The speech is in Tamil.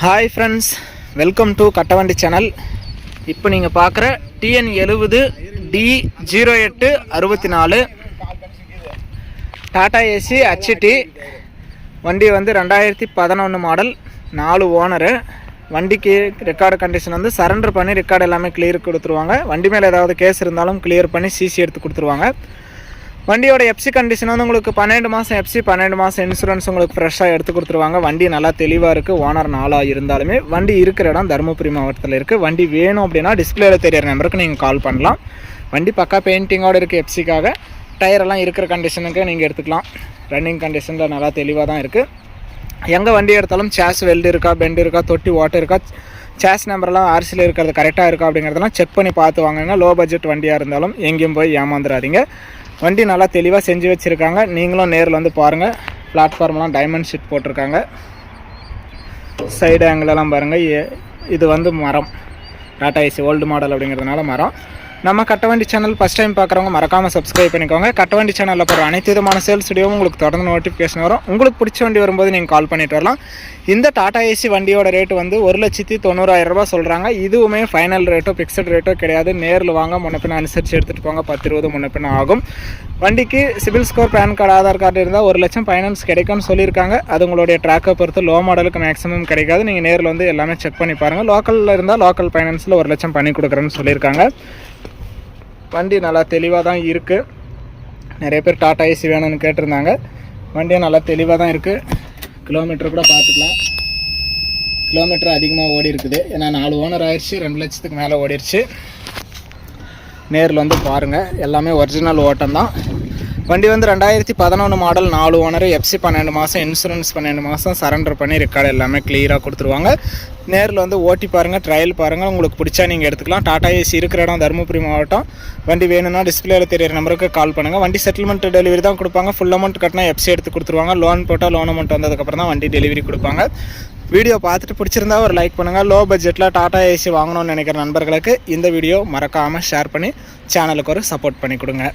Hi friends, welcome to Kattavandi channel. இப்போ நீங்கள் பார்க்குற TN70 D0864 Tata AC HT வண்டி வந்து 2011 மாடல், 4 ஓனரு. வண்டிக்கு ரெக்கார்டு கண்டிஷன் வந்து சரண்டர் பண்ணி ரெக்கார்டு எல்லாமே கிளியர் கொடுத்துருவாங்க. வண்டி மேலே ஏதாவது கேஸ் இருந்தாலும் கிளியர் பண்ணி சிசி எடுத்து கொடுத்துருவாங்க. வண்டியோட எஃப்சி கண்டிஷன் வந்து உங்களுக்கு 12 மாதம் எஃப்சி, 12 மாதம் இன்சூரன்ஸ் உங்களுக்கு ஃப்ரெஷ்ஷாக எடுத்து கொடுத்துருவாங்க. வண்டி நல்லா தெளிவாக இருக்குது. ஓனர் 4 இருந்தாலுமே வண்டி இருக்கிற இடம் தருமபுரி மாவட்டத்தில் இருக்குது. வண்டி வேணும் அப்படின்னா டிஸ்பிளேல தெரியிற நம்பருக்கு நீங்கள் கால் பண்ணலாம். வண்டி பக்கா பெயிண்டிங்கோடு இருக்குது. எஃப்சிக்காக டயரெல்லாம் இருக்கிற கண்டிஷனுக்கு நீங்கள் எடுத்துக்கலாம். ரன்னிங் கண்டிஷனில் நல்லா தெளிவாக தான் இருக்குது. எங்கே வண்டி எடுத்தாலும் சேஸ் வெல்டு இருக்கா, பெண்டு இருக்கா, தொட்டி ஓட்டர் இருக்கா, சேஸ் நம்பர்லாம் ஆர்சியில் இருக்கிறது கரெக்டாக இருக்கா அப்படிங்கிறதெல்லாம் செக் பண்ணி பார்த்து வாங்கினா லோ பட்ஜெட் வண்டியாக இருந்தாலும் எங்கேயும் போய் ஏமாந்துடாதீங்க. வண்டி நல்லா தெளிவாக செஞ்சு வச்சுருக்காங்க. நீங்களும் நேரில் வந்து பாருங்கள். பிளாட்ஃபார்ம்லாம் டைமண்ட் ஷீட் போட்டிருக்காங்க. சைடு ஆங்கிலெல்லாம் பாருங்கள். இது வந்து மரம், டாடா ஏசி ஓல்டு மாடல் அப்படிங்கிறதுனால மரம். நம்ம கட்டவண்டி சேனல் ஃபஸ்ட் டைம் பார்க்குறவங்க மறக்காமல் சப்ஸ்கிரைப் பண்ணிக்கோங்க. கட்டவண்டி சேனலில் போகிற அனைத்து விதமான சேல்ஸ் வீடியோவும் உங்களுக்கு தொடர்ந்து நோட்டிஃபிகேஷன் வரும். உங்களுக்கு பிடிச்ச வண்டி வரும்போது நீங்கள் கால் பண்ணிட்டு வரலாம். இந்த டாடா ஏசி வண்டியோட ரேட்டு வந்து 1,90,000 ரூபா சொல்கிறாங்க. இதுவுமே ஃபைனல் ரேட்டோ ஃபிக்ஸட் ரேட்டோ கிடையாது. நேரில் வாங்க, முன்னப்பின்ன அனுசரித்து எடுத்துகிட்டு போங்க. 10-20 முன்னப்பின்ன ஆகும். வண்டிக்கு CIBIL score, PAN card, Aadhaar card இருந்தால் 1 லட்சம் ஃபைனான்ஸ் கிடைக்கும்னு சொல்லியிருக்காங்க. அது உங்களுடைய ட்ராக்கை பொறுத்து லோ மாடலுக்கு மேக்ஸிமம் கிடைக்காது. நீங்கள் நேரில் வந்து எல்லாமே செக் பண்ணி பாருங்கள். லோக்கலில் இருந்தால் லோக்கல் ஃபைனான்ஸில் 1 லட்சம் பண்ணி கொடுக்குறேன்னு சொல்லியிருக்காங்க. வண்டி நல்லா தெளிவாக தான் இருக்குது. நிறைய பேர் டாடா ஏசி வேணும்னு கேட்டிருந்தாங்க. வண்டியும் நல்லா தெளிவாக தான் இருக்குது. கிலோமீட்டர் கூட பார்த்துக்கலாம். கிலோமீட்டர் அதிகமாக ஓடி இருக்குது. ஏன்னா 4 ஓனர் ஆயிடுச்சு, 2 லட்சத்துக்கு மேலே ஓடிடுச்சு. நேரில் வந்து பாருங்கள். எல்லாமே ஒரிஜினல் ஓட்டம் தான். வண்டி வந்து 2011 மாடல், 4 ஓனர், எஃப்சி 12 மாதம், இன்சூரன்ஸ் 12 மாதம், சரண்டர் பண்ணி ரெக்கார்டு எல்லாமே கிளியராக கொடுத்துருவாங்க. நேரில் வந்து ஓட்டி பாருங்கள், ட்ரையல் பாருங்கள். உங்களுக்கு பிடிச்சா நீங்கள் எடுத்துக்கலாம். டாடா ஏசி இருக்கிற இடம் தருமபுரி மாவட்டம். வண்டி வேணும்னா டிஸ்பிளேல தெரியிற நம்பருக்கு கால் பண்ணுங்கள். வண்டி செட்டில்மெண்ட் டெலிவரி தான் கொடுப்பாங்க. ஃபுல் அமௌண்ட் கட்டினா எஃப்சி எடுத்து கொடுத்துருவாங்க. லோன் போட்டால் லோன் அமௌண்ட் வந்ததுக்கப்புறம் தான் வண்டி டெலிவரி கொடுப்பாங்க. வீடியோ பார்த்துட்டு பிடிச்சிருந்தா ஒரு லைக் பண்ணுங்கள். லோ பட்ஜெட்டில் டாடா ஏசி வாங்கணும்னு நினைக்கிற நண்பர்களுக்கு இந்த வீடியோ மறக்காமல் ஷேர் பண்ணி சேனலுக்கு ஒரு சப்போர்ட் பண்ணி கொடுங்க.